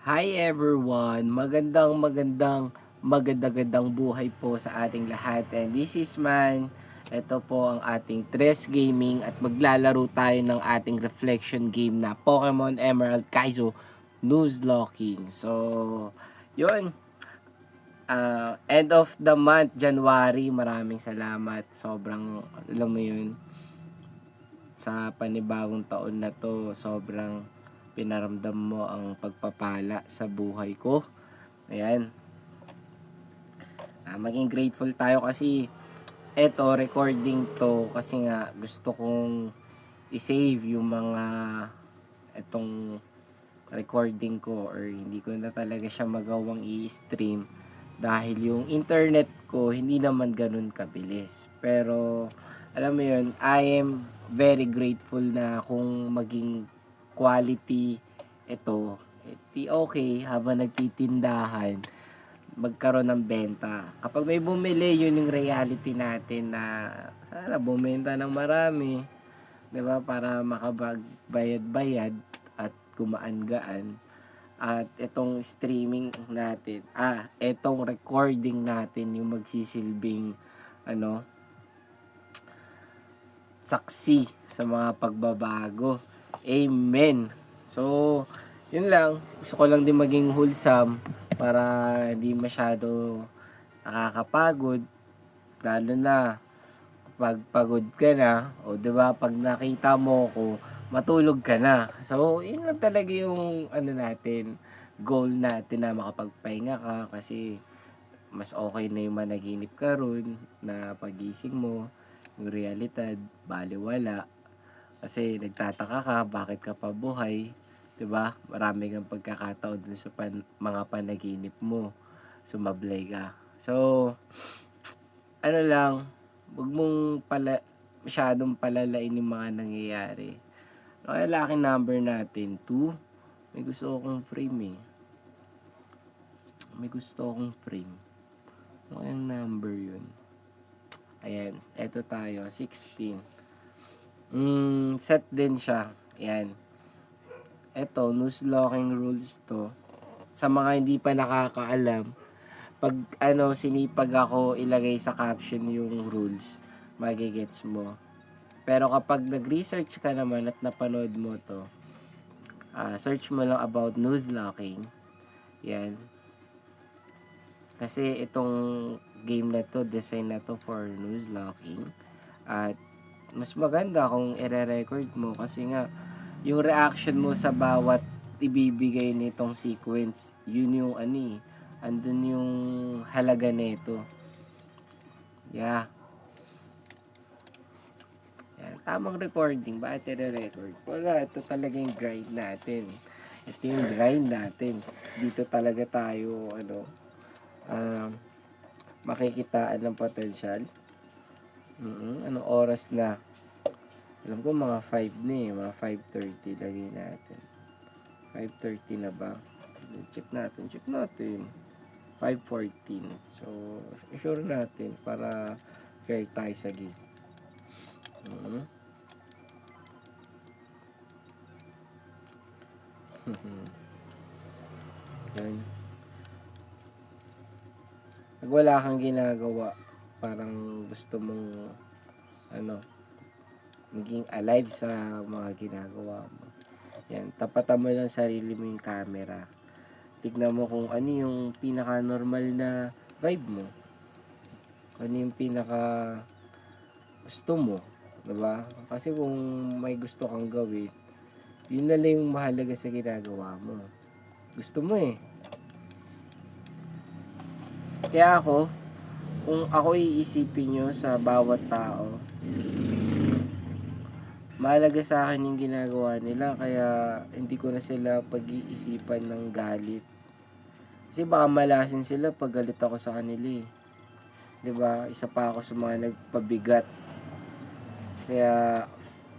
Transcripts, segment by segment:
Hi everyone! Magandang buhay po sa ating lahat. And this is Man. Ito po ang ating Tres Gaming at maglalaro tayo ng ating reflection game na Pokemon Emerald Kaizo Nuzlocking. So, yun. End of the month, January. Maraming salamat. Sobrang, alam mo yun, sa panibagong taon na to, sobrang pinaramdam mo ang pagpapala sa buhay ko. Ayan. Maging grateful tayo kasi eto, recording to kasi nga gusto kong i-save yung mga etong recording ko or hindi ko na talaga siya magawang i-stream dahil yung internet ko hindi naman ganun kabilis. Pero alam mo yun, I am very grateful na kung maging quality ito, okay habang nagtitindahan magkaroon ng benta. Kapag may bumili, yun yung reality natin na sana bumenta ng marami, 'di ba? Para makapagbayad-bayad at gumaan-gaan. At itong streaming natin, itong recording natin yung magsisilbing ano, saksi sa mga pagbabago. Amen. So, yun lang. Gusto ko lang din maging wholesome para hindi masyado nakakapagod. Lalo na pag pagod ka na, o 'di ba pag nakita mo ko, matulog ka na. So, yun lang talaga yung ano natin, goal natin na makapagpahinga ka kasi mas okay na yung managinip ka ron na pagising mo, yung realidad, balewala. Kasi nagtataka ka, bakit ka pa buhay, 'di ba? Marami kang pagkakataon dun sa mga panaginip mo, sumablay ka. So, ano lang, wag mong masyadong palalain yung mga nangyayari. Kaya lucky number natin, 2. May gusto akong frame eh. May gusto akong frame. Ano kayang number yun? Ayan, eto tayo, 16. Set din siya. Ayan. Eto, Nuzlocking rules to. Sa mga hindi pa nakakaalam, pag sinipag ako ilagay sa caption yung rules, magigets mo. Pero kapag nag-research ka naman at napanood mo to, search mo lang about Nuzlocking. Yan. Kasi itong game na to, design na to for Nuzlocking. At mas maganda kung i-record mo kasi nga yung reaction mo sa bawat ibibigay nitong sequence, yun yung andun yung halaga nito. Yeah. Yan, tamang recording, bakit i-record? Wala, ito talaga yung grind natin. Ito yung grind natin. Dito talaga tayo, um, makikitaan ng potential. Anong oras na? Alam ko mga 5 na eh, mga 5:30 lagay natin. 5:30 na ba? Check natin. 5:14. So, sure natin para fair tayo sa game. Yan. Pag wala kang ginagawa, parang gusto mong maging alive sa mga ginagawa mo. Yan, tapatan mo lang sarili mo yung camera. Tignan mo kung ano yung pinaka-normal na vibe mo. Ano yung pinaka gusto mo, 'di ba? Kasi kung may gusto kang gawin, yun na lang yung mahalaga sa ginagawa mo. Gusto mo eh. Kaya ako, kung ako iisipin nyo sa bawat tao, mahalaga sa akin yung ginagawa nila kaya hindi ko na sila pag-iisipan ng galit. Kasi baka malasin sila pag galit ako sa kanila eh. 'Di ba? Isa pa ako sa mga nagpabigat. Kaya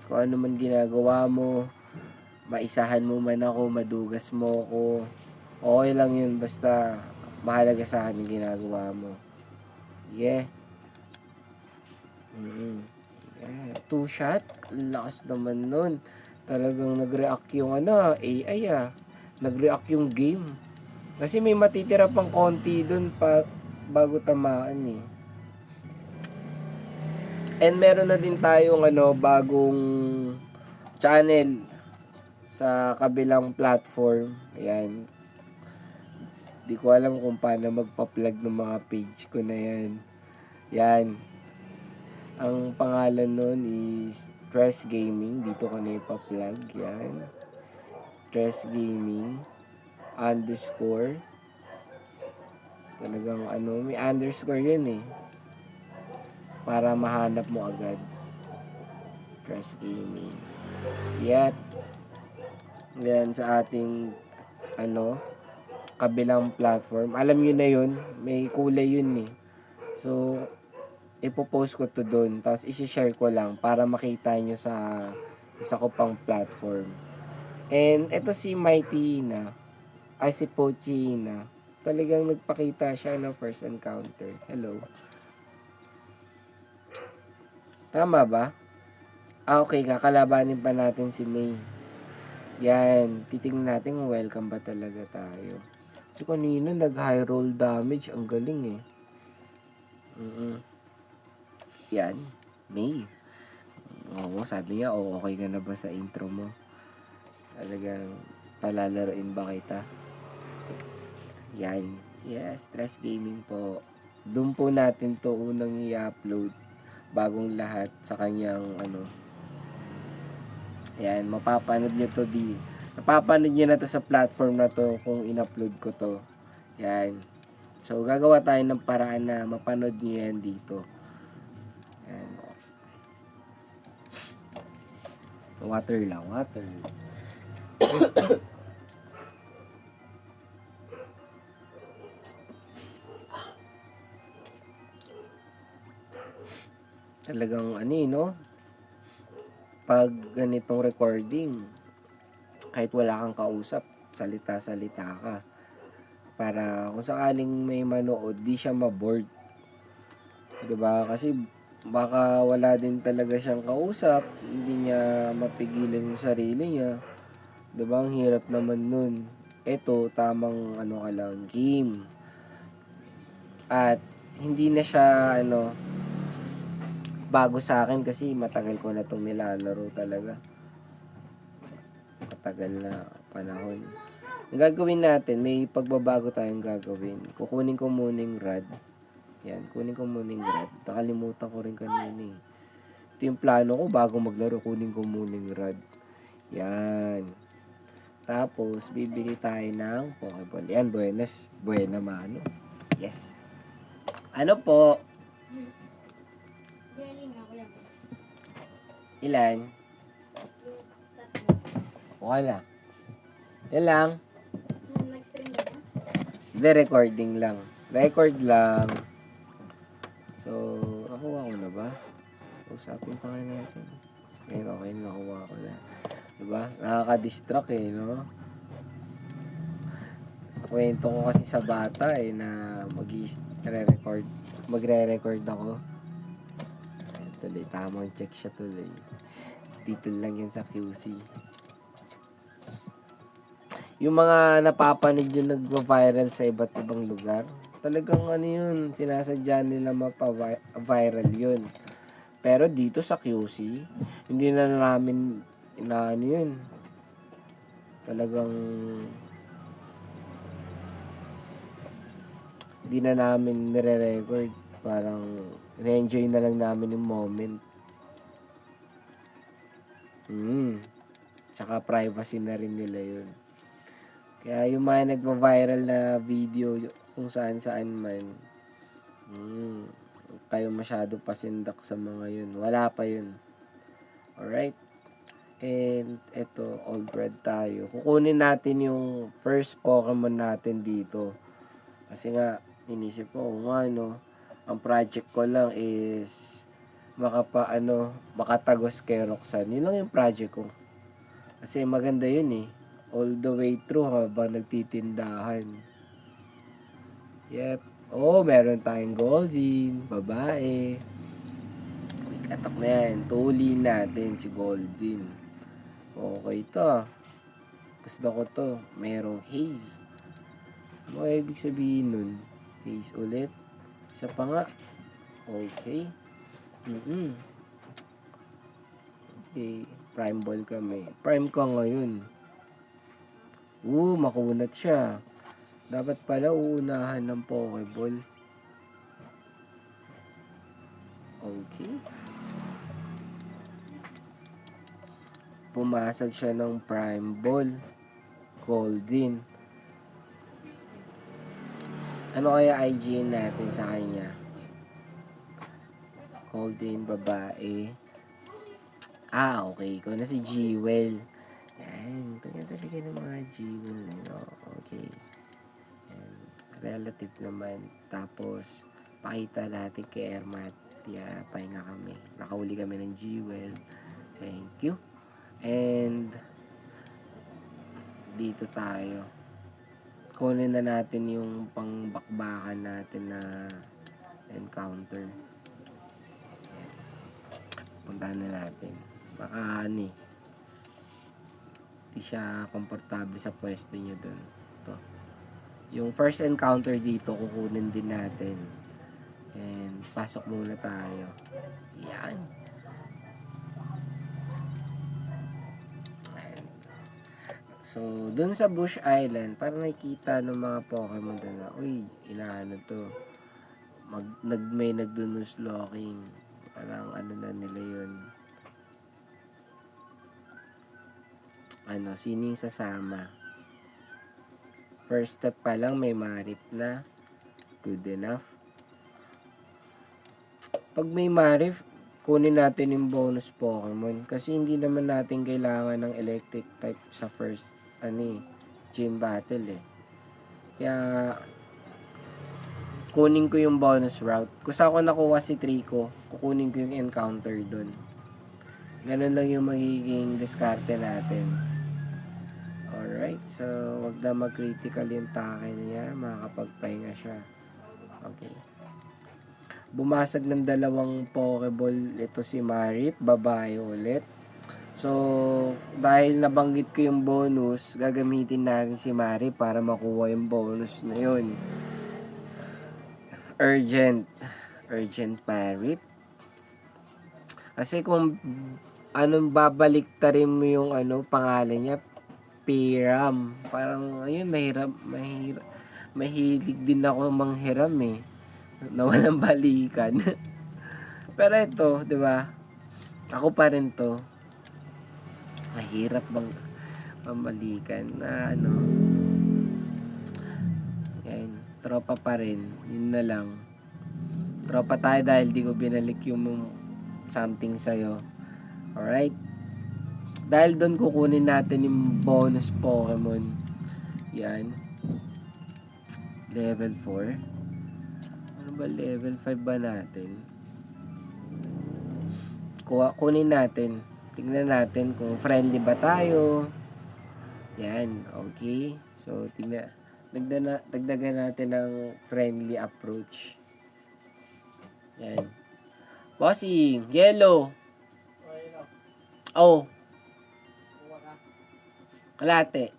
kung ano man ginagawa mo, maisahan mo man ako, madugas mo ako, okay lang yun basta mahalaga sa akin yung ginagawa mo. Yeah. Yeah. 2 shot, lakas naman nun. Talagang nag-react yung AI ah. nag-react yung game. Kasi may matitira pang konti dun pa bago tamaan eh. And meron na din tayong bagong channel sa kabilang platform. Ayan. Di ko alam kung paano magpa-plug ng mga page ko na yan. Yan. Ang pangalan nun is Stress Gaming. Dito ko na ipa-plug. Yan. Stress Gaming _ talagang may underscore yun eh. Para mahanap mo agad. Stress Gaming. Yan. Yan sa ating kabilang platform. Alam nyo na yun. May kulay yun eh. So, ipopost ko to doon. Tapos, isi-share ko lang para makita nyo sa isa ko pang platform. And, ito si Mighty na. Ay, si Pochi na. Talagang nagpakita siya ng first encounter. Hello. Tama ba? Okay, kakalabanin pa natin si May. Yan. Titingnan natin kung welcome ba talaga tayo. So, kanina nag-high roll damage. Ang galing eh. Yan. May. Oo, sabi niya, okay ka na ba sa intro mo? Talagang palalaroin ba kita? Yan. Yes, Stress Gaming po. Doon po natin to unang i-upload bagong lahat sa kanyang Yan, mapapanood nyo to napapanood nyo na to sa platform na to kung in-upload ko to. Yan. So, gagawa tayo ng paraan na mapanood nyo yan dito. Yan. Water lang, water. Talagang no? Pag ganitong recording, kahit wala kang kausap, salita-salita ka. Para kung sakaling may manood, di siya ma-bored. Diba? Kasi baka wala din talaga siyang kausap, hindi niya mapigilan yung sarili niya. Diba? Ang hirap naman nun. Ito, tamang ka lang, game. At hindi na siya bago sa akin kasi matagal ko na itong nilalaro talaga. Matagal na panahon. Ang gagawin natin, may pagbabago tayong gagawin. Kukunin ko muna yung rod. Yan, kunin ko muna yung rod. Nakalimutan ko rin kanina eh. Ito yung plano ko bago maglaro, kunin ko muna yung rod. Yan. Tapos, bibili tayo ng Pokeball. Yan, buena mano. Yes. Ano po? Ilan? Okay na. Yan lang. Hindi, recording lang. Record lang. So, nakuha ko na ba? Usapin pa nga natin. Ngayon, okay, nakuha ko na. Diba? Nakaka-distract no? Kwento ko kasi sa bata na magre-record ako. Tuloy, tamang check siya tuloy. Dito lang yan sa QC. Yung mga napapanood yung nagva-viral sa iba't ibang lugar, talagang yun, sinasadya nila mapa-viral yun. Pero dito sa QC, hindi na namin yun. Talagang hindi na namin nire-record. Parang na-enjoy na lang namin yung moment. Tsaka privacy na rin nila yun. Kaya yung mga nagva-viral na video kung saan-saan man, kayo masyado pasindak sa mga yun. Wala pa yun. Alright? And eto, old red tayo. Kukunin natin yung first Pokemon natin dito. Kasi nga, inisip ko, ang project ko lang is makatagos kay Roxanne. Yun lang yung project ko. Kasi maganda yun eh. All the way through habang nagtitindahan. Yep. Meron tayong Goldin. Babae. Katak na yan. Tuli natin si Goldin. Okay to. Gusto ko to. Merong haze. Ano kaya ibig sabihin nun? Haze ulit. Isa pa nga. Okay. Okay. Prime ball kami. Prime ka ngayon. Makunat siya. Dapat pala uunahan ng Pokeball. Okay. Pumasag siya ng Prime Ball. Golden. Ano kaya IGN natin sa kanya? Golden, babae. Okay. Ikaw na si Jewel. Yan. Pagkatalikan ng mga Jewel. Okay. Yan. Relative naman. Tapos, pakita natin kay Ermatia. Pahinga kami. Nakauli kami ng Jewel. Thank you. And, dito tayo. Kunin na natin yung pangbakbakan natin na encounter. Yan. Puntahan na natin. Baka hindi siya komportable sa pwesto nyo dun. Ito. Yung first encounter dito, kukunin din natin. And, pasok muna tayo. Yan. So, dun sa Bush Island, parang nakikita ng mga Pokemon doon na, inaano to. May nagdunus locking. Parang ano na nila yun. Sino yung sasama? First step pa lang, may marip na. Good enough. Pag may marip, kunin natin yung bonus Pokemon. Kasi hindi naman natin kailangan ng electric type sa first gym battle Kaya kunin ko yung bonus route. Kung saan ko nakuha si Trico, kukunin ko yung encounter dun. Ganun lang yung magiging diskarte natin. Alright, so wag na mag-critical yung tackle niya, makakapagpahinga siya. Okay. Bumasag ng dalawang Pokeball ito si Marip, babae ulit. So, dahil nabanggit ko yung bonus, gagamitin natin si Marip para makuha yung bonus na yun. Urgent Marip. Kasi kung babaliktarin mo yung pangalan niya, Piram. Parang, ayun, mahilig din ako manghiram na walang balikan. Pero ito, di ba? Ako pa rin to. Mahirap bang mamalikan na yan, tropa pa rin, yun na lang. Tropa tayo dahil di ko binalik yung something sa'yo. Alright? Dahil doon kukunin natin yung bonus Pokemon. Yan. Level 4. Ano ba level 5 ba natin? Kunin natin. Tingnan natin kung friendly ba tayo. Yan, okay. So, dagdagan natin ng friendly approach. Yan. Bossing, yellow. Kalate.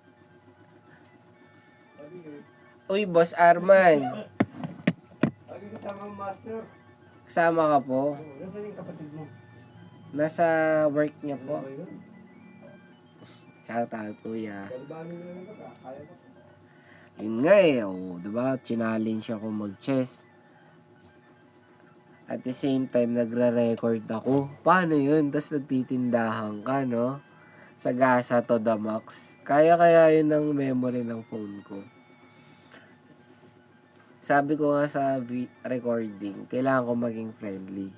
Uy, Boss Arman. Kasama ka po? Nasaan yung kapatid mo? Nasa work niya po. Shout out, kuya. Yun nga diba? Challenge ako mag-chess. At the same time, nagre-record ako. Paano yun? Tapos nagtitindahan ka, no? Sagasa to the max. Kaya yun ang memory ng phone ko. Sabi ko nga sa recording, kailangan ko maging friendly.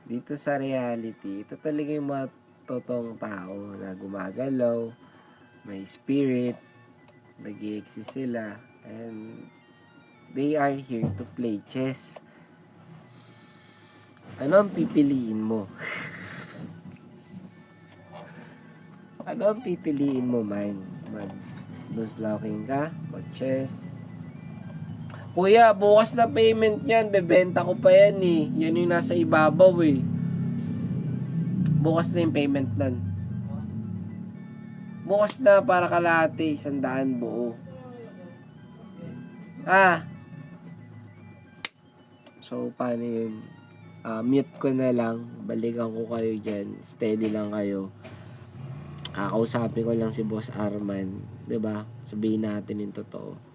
Dito sa reality, ito talaga yung mga totoong tao na gumagalaw, may spirit, nag-i-exist sila, and they are here to play chess. Ano ang pipiliin mo? Ano ang pipiliin mo, man? Mag-loose locking ka? Mag-chess? Kuya, bukas na payment yan. Bebenta ko pa yan Yan yung nasa ibabaw Bukas na yung payment nun. Bukas na para kalahati, 100 buo. So, paano yun? Mute ko na lang. Balikan ko kayo dyan. Steady lang kayo. Kakausapin ko lang si Boss Arman. 'Di ba? Sabihin natin yung totoo.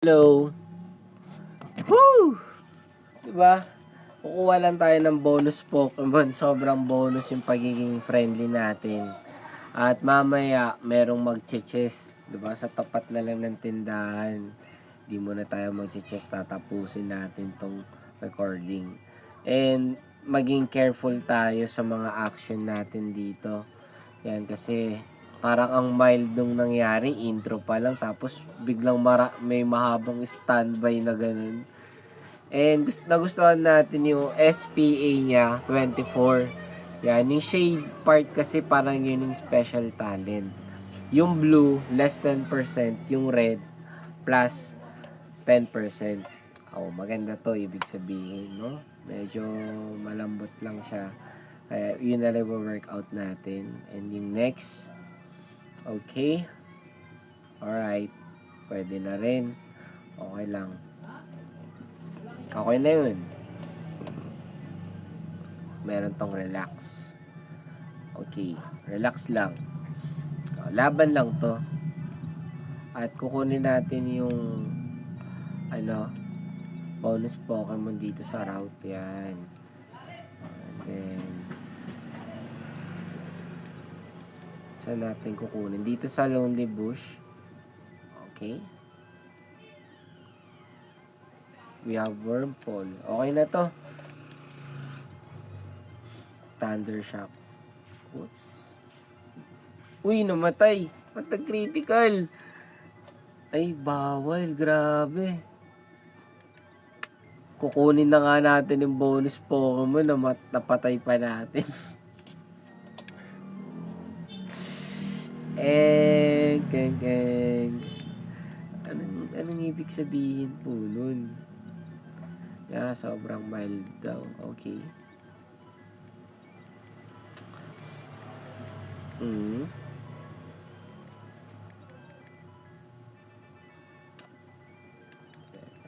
Hello! Woo! Diba? Kukuha lang tayo ng bonus Pokemon. Sobrang bonus yung pagiging friendly natin. At mamaya, merong mag-chess. Diba? Sa tapat na lang ng tindahan. Di muna tayo mag-chess. Tatapusin natin tong recording. And maging careful tayo sa mga action natin dito. Yan, kasi parang ang mild nung nangyari, intro pa lang, tapos biglang may mahabang standby na ganun. And nagustuhan natin yung SPA niya, 24. Yan, yung shade part kasi parang yun yung special talent. Yung blue, less 10%, yung red, plus 10%. Oh, maganda to, ibig sabihin, no? Medyo malambot lang siya. Kaya yun na lang workout natin. And yung next, okay. Alright. Pwede na rin. Okay lang. Okay na yun. Meron tong relax. Okay. Relax lang. Laban lang to. At kukunin natin yung bonus Pokemon dito sa route. Yan. And then saan natin kukunin? Dito sa Lonely Bush. Okay. We have Wormpole. Okay na to. Thunder Shock. Oops. Uy, namatay. Matag-critical. Ay, bawal. Grabe. Kukunin na nga natin yung bonus Pokemon na napatay pa natin. Geng. Anong ibig sabihin po nun? Sobrang mild daw. Okay.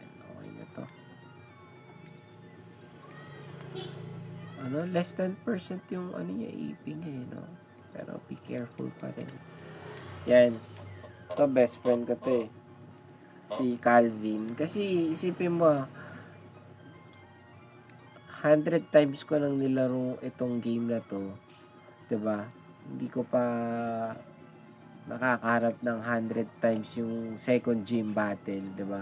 Okay na to. Less than percent yung niya, AP niya, no? Pero be careful pa rin. Yan. Ito, best friend ko to eh. Si Calvin. Kasi isipin mo 100 times ko nang nilaro itong game na to. 'Di ba? Hindi ko pa nakakaharap ng 100 times yung second gym battle, 'di ba?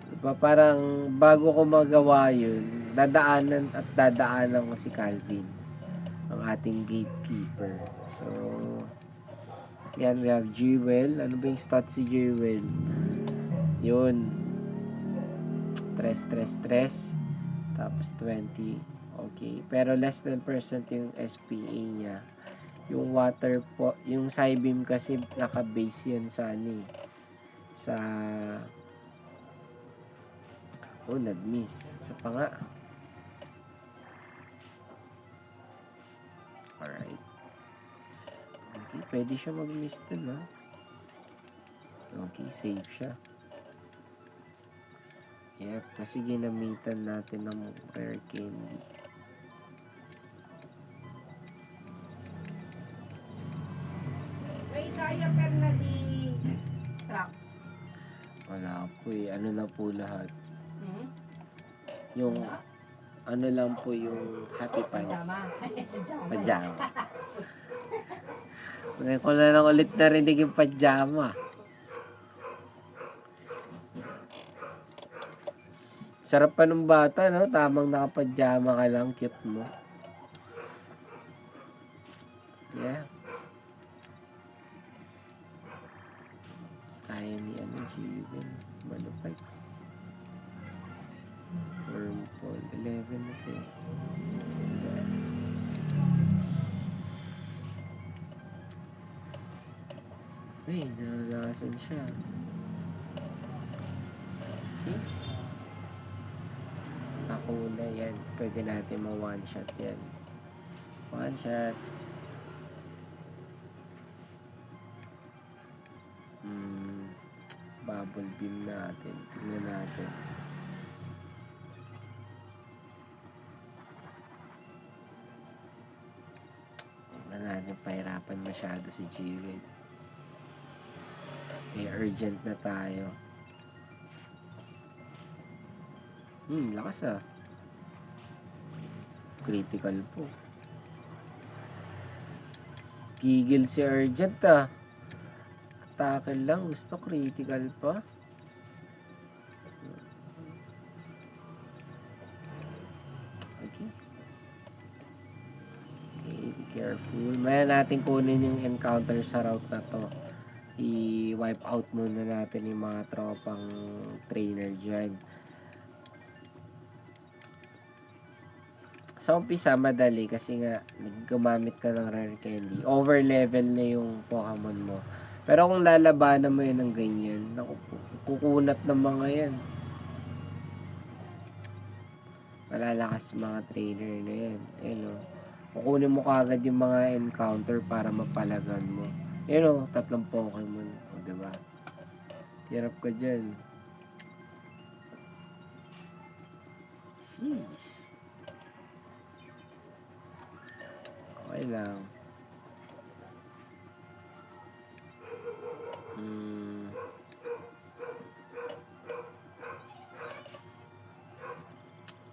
Diba, parang bago ko magawa yun, dadaanan ko si Calvin, ang ating gatekeeper. So, yan, we have Jewel. Ano ba yung stats si Jewel? Yun. Stress. Tapos 20. Okay. Pero less than percent yung SPA niya. Yung water po, yung Psybeam kasi naka-base yan sa sa nag-miss. Sa pa nga. Alright. Okay, pwede siya mag-miss dun, ha? Okay, save siya. Yep, kasi ginamitan natin ng rare candy. May diaper na di strap. Wala po eh. Ano na po lahat. Yung lang po yung happy pants. Pajama. Ngayon ko na lang ulit narinig yung pajama. Sarap pa nung bata, no? Tamang nakapajama ka lang. Cute mo. Yeah. Kaya ni Jewel. Malupites. Wormpole. 11 na ito eh. Uy, nalalasan siya. Okay. Ako na yan. Pwede natin ma-one shot yan. One shot. Bubble beam natin. Tingnan natin. Tingnan natin. Pahirapan masyado si Jewel. Okay, urgent na tayo. Lakas ah. Critical po. Gigil si urgent ah. Tackle lang, gusto critical pa. Okay. Okay, be careful. Maya natin kunin yung encounter sa route na to. I-wipe out muna natin yung mga tropang trainer dyan. Sa umpisa, madali kasi nga gumamit ka ng rare candy. Over level na yung Pokemon mo. Pero kung lalabanan mo yun ng ganyan, naku, kukunat ng mga yan. Malalakas mga trainer na yan. Ayun o. Kukunin mo kagad yung mga encounter para mapalagan mo. Ayun o, 3 Pokemon. O, diba? Hirap ka dyan. Sheesh. Okay lang.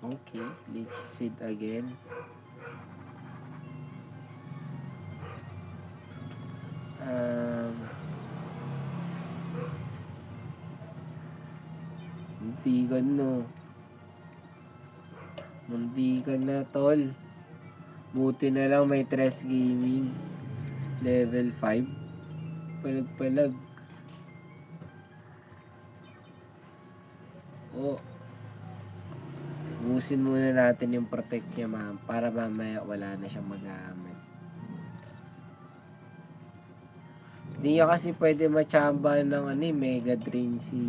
Okay, let's sit again. Muntikan no. Muntikan na tol. Buti na lang may Tres Gaming. Level 5. Palag-palag. Oh. Busin muna natin yung protect niya para mamaya wala na siyang magamit. Hindi niya kasi pwede machamba ng Mega Drain si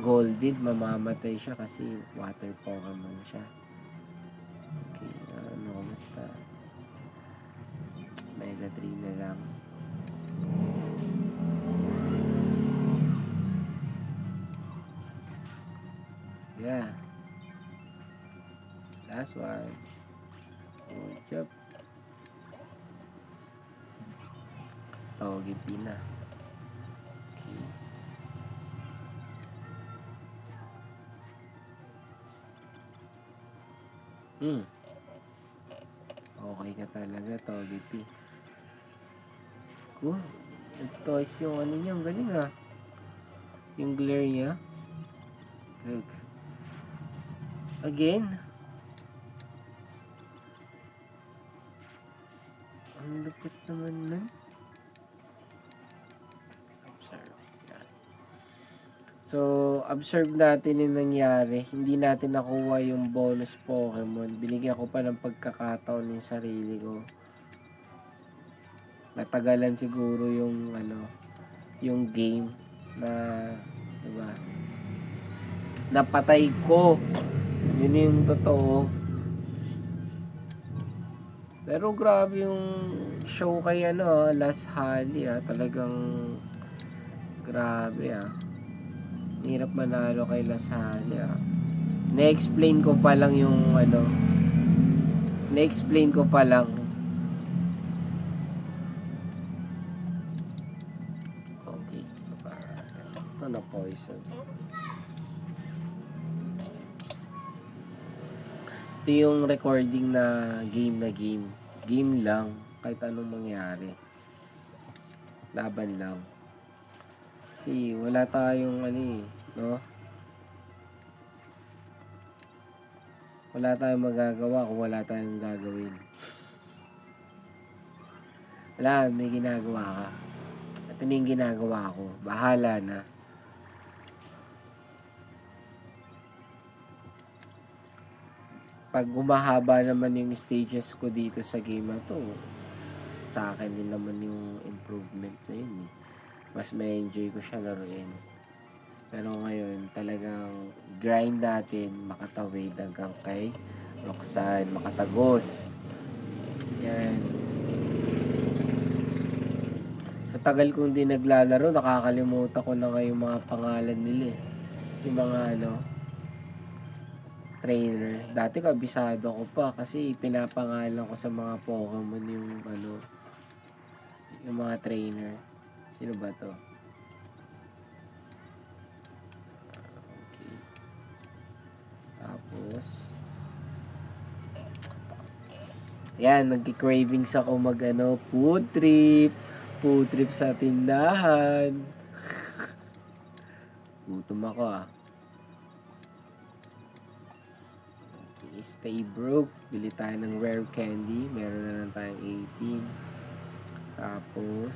Golden. Mamamatay siya kasi water Pokemon siya. Okay, kamusta? Mega Drain na lang. Yeah. Last one. Good job. Togepi na. Okay. Okay ka talaga, Togepi. Cool. Nag-toys yung niya. Ang galing ah. Yung glare niya. Look. Again. Ang lupit naman nun. So, observe natin yung nangyari. Hindi natin nakuha yung bonus Pokemon. Binigyan ko pa ng pagkakataon yung sarili ko. Natagalan siguro yung yung game na, diba? Napatay ko. Yun yung totoo. Pero grabe yung show kay Last Hali talagang grabe hirap manalo kay Lasali na-explain ko pa lang yung na-explain ko pa lang. Okay, ito na poison. Ito yung recording na game lang kahit anong mangyari, laban lang. Kasi wala tayong no? Wala tayong magagawa kung wala tayong gagawin. Wala, may ginagawa ka. Ito na yung ginagawa ko. Bahala na. Pag humahaba naman yung stages ko dito sa game na to, sa akin din naman yung improvement na yun Mas may enjoy ko siya laruin. Pero ngayon, talagang grind natin, makatawid hanggang kay Roxanne, makatagos. Yan. Sa tagal kong di naglalaro, nakakalimutan ko na ngayon mga pangalan nila Yung mga trainer. Dati kabisado ko pa kasi pinapangalan ko sa mga Pokemon yung yung mga trainer. Sino ba to? yan, nagki-cravings ako food trip. Food trip sa tindahan. Gutom ako Okay, stay broke. Bili tayo ng rare candy. Meron na lang tayong 18. Tapos,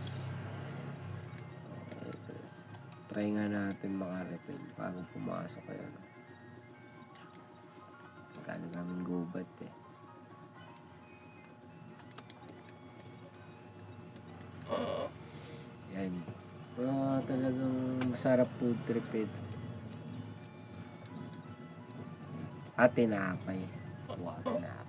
try nga natin maka-refill bago pumasok kayo. Magkano namin gubat Yan. Talagang masarap food trip At tinapay. Wow, tinapay.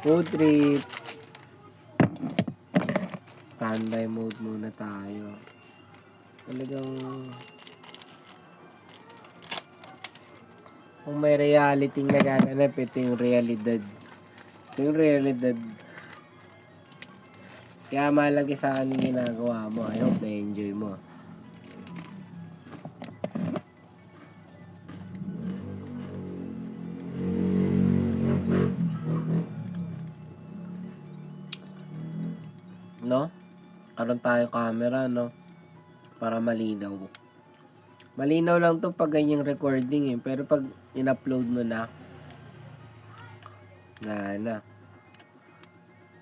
Food trip. Standby mode muna tayo. Talagang kung may reality nagaganap, ito yung realidad. Ito yung realidad. Kaya malagi sa akin yung ginagawa mo. I hope na-enjoy mo. No? Karoon tayo camera, no? Para malinaw. Malinaw lang to pag ganyang recording Pero pag in-upload mo na, na.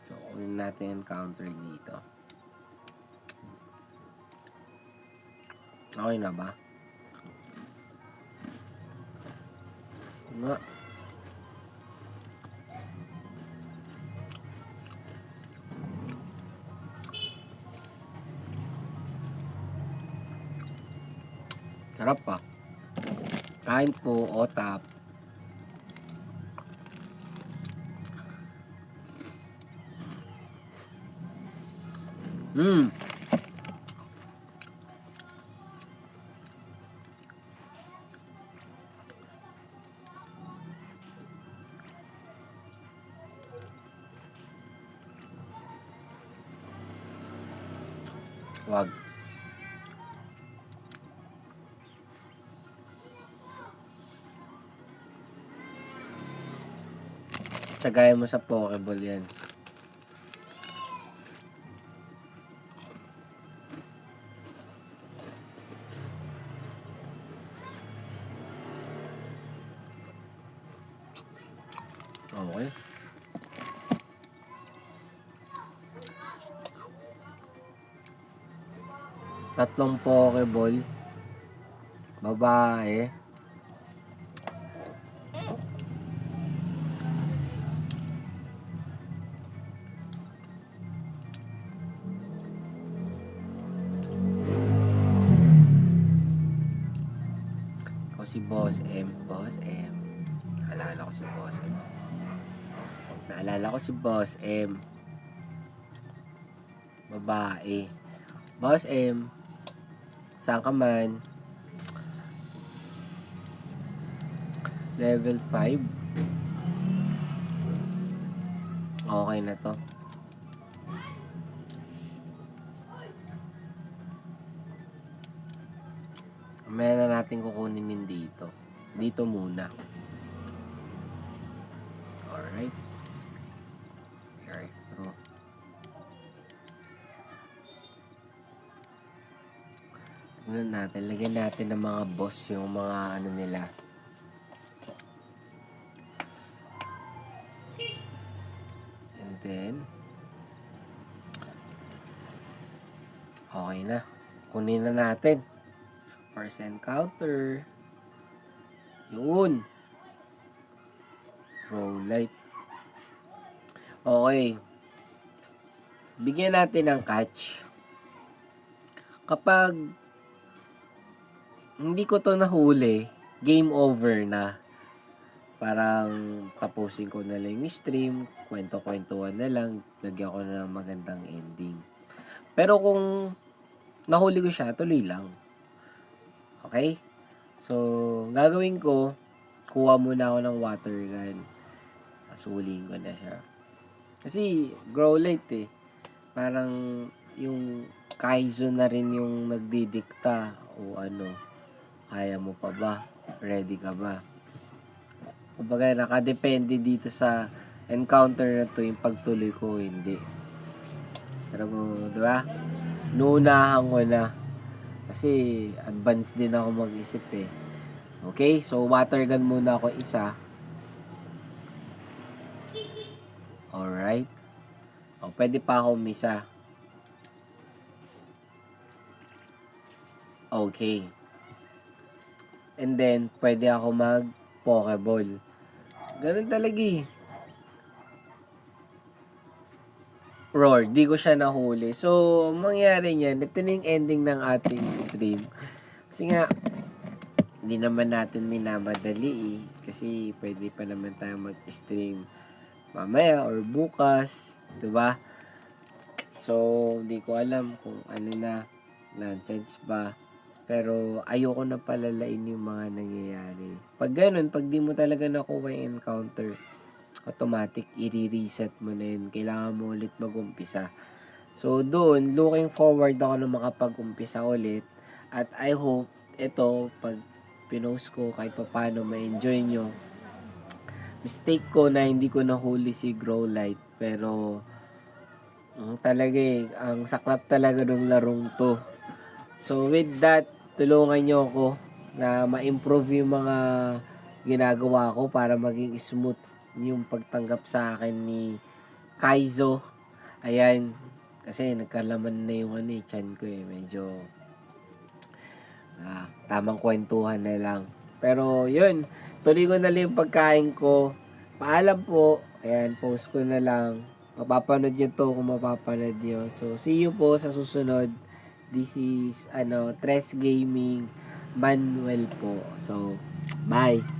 So, kunin natin yung counter dito. Okay na ba? Nga. Sarap pa. Kain po, otap. Wag. Sagaya mo sa Pokeball yan. Okay. Tatlong Pokeball. Babae. Ako si Boss M. Boss M. Naalala ko si Boss M. Naalala ko si Boss M. Babae. Boss M. Saan ka man? Level 5. Okay na to. Mamaya na natin kukunin din dito. Dito muna. Alright. Here. Oh. Tingnan natin. Lagyan natin ng mga boss yung mga ano nila. And then, okay na. Kunin na natin. First encounter. Yun. Roll light. Okay. Bigyan natin ng catch. Kapag hindi ko to nahuli, game over na. parang tapusin ko na lang yung stream, kwento-kwentuhan na lang, lagyan ko na ng magandang ending. Pero kung nahuli ko siya, tuloy lang. Okay? So, gagawin ko, kuha muna ako ng water gun. Asuliin ko na siya. Kasi, grow light eh. Parang, yung Kaizo na rin yung nagdidikta o ano, kaya mo pa ba? Ready ka ba? Kumbaga, nakadepende dito sa encounter na to yung pagtuloy ko, hindi. Pero, di ba? Nuunahan ko na. Kasi, advance din ako mag-isip eh. Okay? So, water gun muna ako isa. Alright. O, pwede pa ako umisa. Okay. And then, pwede ako mag-pokeball. Ganun talaga eh. Roar, di ko siya nahuli. So, mangyari niyan, ito na yung ending ng ating stream. Kasi nga, hindi naman natin minamadali eh. Kasi pwede pa naman tayo mag-stream mamaya or bukas. Diba? So, hindi ko alam kung ano na, nonsense ba. Pero, ayoko na palalain yung mga nangyayari. Pag ganun, pag di mo talaga nakuha yung encounter, automatic, i-reset mo na yun. Kailangan mo ulit mag-umpisa. So, doon, looking forward ako na makapag-umpisa ulit. At I hope, ito, pag pinost ko, kahit pa paano ma-enjoy nyo. Mistake ko na hindi ko nahuli si Grow Light. Pero, talaga eh, ang saklap talaga ng larong to. So, with that, tulungan nyo ako na ma-improve yung mga ginagawa ko para maging smooth yung pagtanggap sa akin ni Kaizo. Ayan, kasi nagkalaman na yung tiyan ko eh. Medyo tamang kwentuhan na lang. Pero yun, tuloy ko na lang yung pagkain ko. Paalam po. Ayan, post ko na lang. Mapapanood nyo to kung mapapanood nyo. So, see you po sa susunod. This is, Tres Gaming Manuel po. So, bye!